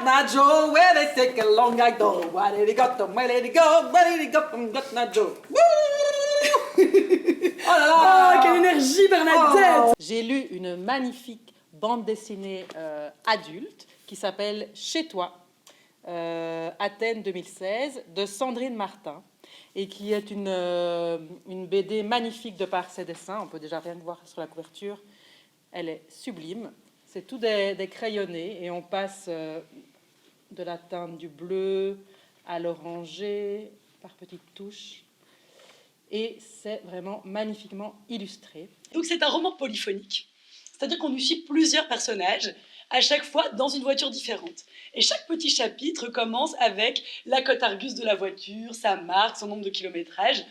not Joe, where they take a long I go. Why did he got them, where did he go, where did he got them, got not Joe. Woo! Oh là là! Oh, quelle énergie, Bernadette! J'ai lu une magnifique bande dessinée adulte qui s'appelle Chez toi, Athènes 2016, de Sandrine Martin, et qui est une BD magnifique de par ses dessins. On peut déjà rien voir sur la couverture. Elle est sublime. C'est tout des crayonnés et on passe de la teinte du bleu à l'orangé par petites touches. Et c'est vraiment magnifiquement illustré. Donc c'est un roman polyphonique, c'est-à-dire qu'on nous suit plusieurs personnages, à chaque fois dans une voiture différente. Et chaque petit chapitre commence avec la cote Argus de la voiture, sa marque, son nombre de kilométrage.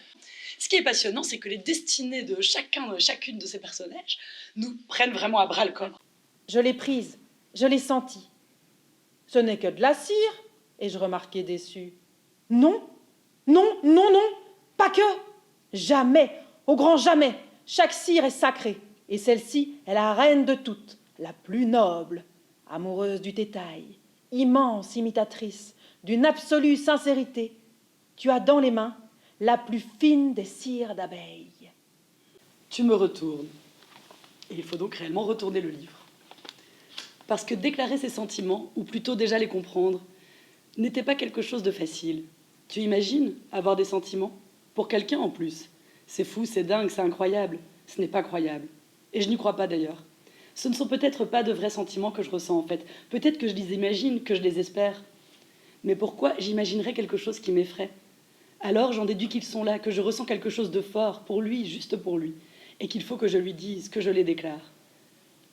Ce qui est passionnant, c'est que les destinées de chacune de ces personnages nous prennent vraiment à bras le corps. Je l'ai prise, je l'ai sentie. Ce n'est que de la cire, ai-je remarqué déçu. Non, non, non, non, pas que. Jamais, au grand jamais, chaque cire est sacrée. Et celle-ci est la reine de toutes, la plus noble, amoureuse du détail, immense imitatrice, d'une absolue sincérité. Tu as dans les mains la plus fine des cires d'abeilles. Tu me retournes. Et il faut donc réellement retourner le livre. Parce que déclarer ses sentiments, ou plutôt déjà les comprendre, n'était pas quelque chose de facile. Tu imagines avoir des sentiments? Pour quelqu'un en plus. C'est fou, c'est dingue, c'est incroyable. Ce n'est pas croyable. Et je n'y crois pas d'ailleurs. Ce ne sont peut-être pas de vrais sentiments que je ressens en fait. Peut-être que je les imagine, que je les espère. Mais pourquoi j'imaginerais quelque chose qui m'effraie? Alors j'en déduis qu'ils sont là, que je ressens quelque chose de fort, pour lui, juste pour lui. Et qu'il faut que je lui dise, que je les déclare.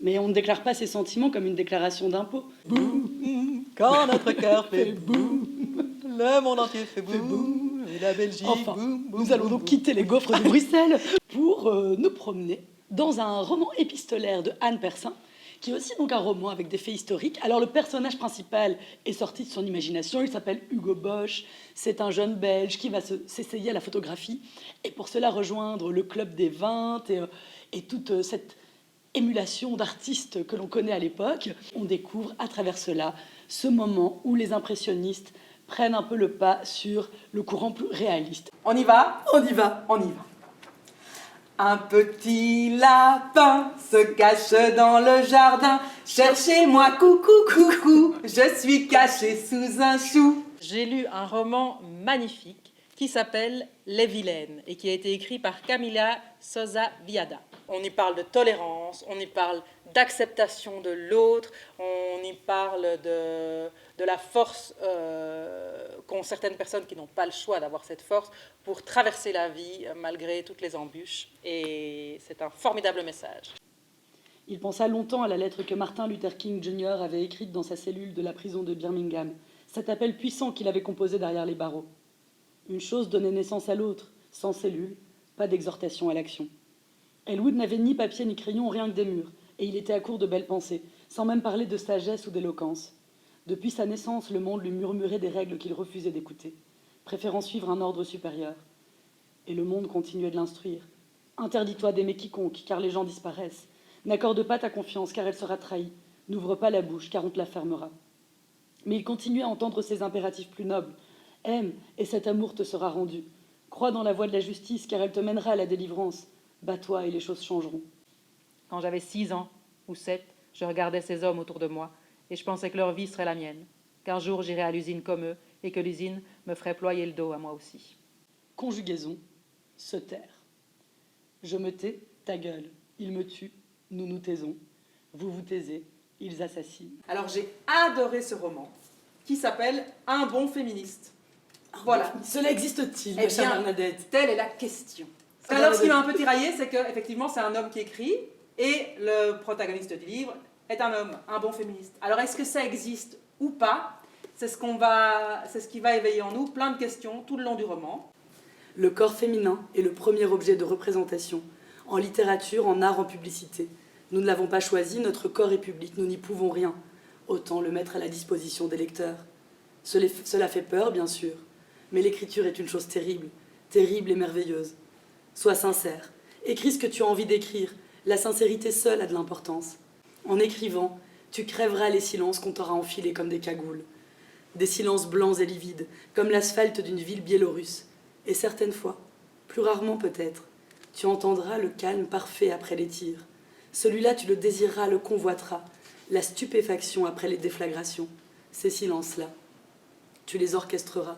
Mais on ne déclare pas ses sentiments comme une déclaration d'impôt. Boum, quand notre cœur fait boum, le monde entier fait boum. Et la Belgique, Enfin, boum, boum, nous allons donc boum. quitter les gaufres de Bruxelles pour nous promener dans un roman épistolaire de Anne Persin, qui est aussi donc un roman avec des faits historiques. Alors le personnage principal est sorti de son imagination, il s'appelle Hugo Bosch, c'est un jeune Belge qui va s'essayer à la photographie, et pour cela rejoindre le club des 20 et toute cette émulation d'artistes que l'on connaît à l'époque. On découvre à travers cela ce moment où les impressionnistes prennent un peu le pas sur le courant plus réaliste. On y va? On y va. On y va. Un petit lapin se cache dans le jardin. Cherchez-moi, coucou, coucou, je suis caché sous un chou. J'ai lu un roman magnifique qui s'appelle Les Vilaines et qui a été écrit par Camila Sosa Viada. On y parle de tolérance, on y parle d'acceptation de l'autre, on y parle de la force qu'ont certaines personnes qui n'ont pas le choix d'avoir cette force pour traverser la vie malgré toutes les embûches. Et c'est un formidable message. Il pensa longtemps à la lettre que Martin Luther King Jr. avait écrite dans sa cellule de la prison de Birmingham, cet appel puissant qu'il avait composé derrière les barreaux. Une chose donnait naissance à l'autre, sans cellule, pas d'exhortation à l'action. Elwood n'avait ni papier ni crayon, rien que des murs, et il était à court de belles pensées, sans même parler de sagesse ou d'éloquence. Depuis sa naissance, le monde lui murmurait des règles qu'il refusait d'écouter, préférant suivre un ordre supérieur. Et le monde continuait de l'instruire. Interdis-toi d'aimer quiconque, car les gens disparaissent. N'accorde pas ta confiance, car elle sera trahie. N'ouvre pas la bouche, car on te la fermera. Mais il continuait à entendre ses impératifs plus nobles. Aime, et cet amour te sera rendu. Crois dans la voie de la justice, car elle te mènera à la délivrance. Bats-toi et les choses changeront. Quand j'avais 6 ans ou 7, je regardais ces hommes autour de moi et je pensais que leur vie serait la mienne, qu'un jour j'irais à l'usine comme eux et que l'usine me ferait ployer le dos à moi aussi. Conjugaison, se taire. Je me tais, ta gueule. Ils me tuent, nous nous taisons. Vous vous taisez, ils assassinent. Alors j'ai adoré ce roman qui s'appelle Un bon féministe. Voilà. Cela existe-t-il, Eh ma chère bien, Bernadette? telle est la question. Alors, ce qui m'a un peu tiraillé, c'est qu'effectivement, c'est un homme qui écrit et le protagoniste du livre est un homme, un bon féministe. Alors, est-ce que ça existe ou pas? C'est ce qui va éveiller en nous plein de questions tout le long du roman. Le corps féminin est le premier objet de représentation, en littérature, en art, en publicité. Nous ne l'avons pas choisi, notre corps est public, nous n'y pouvons rien. Autant le mettre à la disposition des lecteurs. Cela fait peur, bien sûr, mais l'écriture est une chose terrible, terrible et merveilleuse. Sois sincère, écris ce que tu as envie d'écrire, la sincérité seule a de l'importance. En écrivant, Tu crèveras les silences qu'on t'aura enfilés comme des cagoules. Des silences blancs et livides, comme l'asphalte d'une ville biélorusse. Et certaines fois, plus rarement peut-être, tu entendras le calme parfait après les tirs. Celui-là, tu le désireras, le convoiteras. La stupéfaction après les déflagrations. Ces silences-là, tu les orchestreras.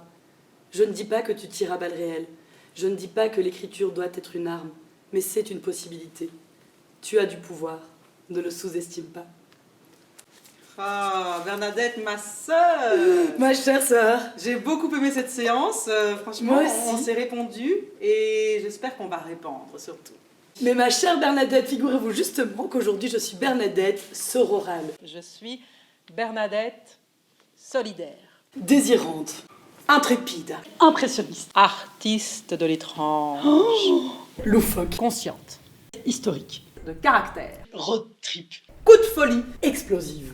Je ne dis pas que tu tires à balles réelles. Je ne dis pas que l'écriture doit être une arme. Mais c'est une possibilité. Tu as du pouvoir. Ne le sous-estime pas. Ah, Bernadette, ma sœur! Ma chère sœur, J'ai beaucoup aimé cette séance. Franchement, Moi aussi. on s'est répondu et j'espère qu'on va répandre surtout. mais ma chère Bernadette, figurez-vous justement qu'aujourd'hui je suis Bernadette sororale, Je suis Bernadette solidaire, désirante, intrépide, impressionniste, artiste de l'étrange, loufoque, consciente. historique, De caractère. road trip, Coup de folie. explosive.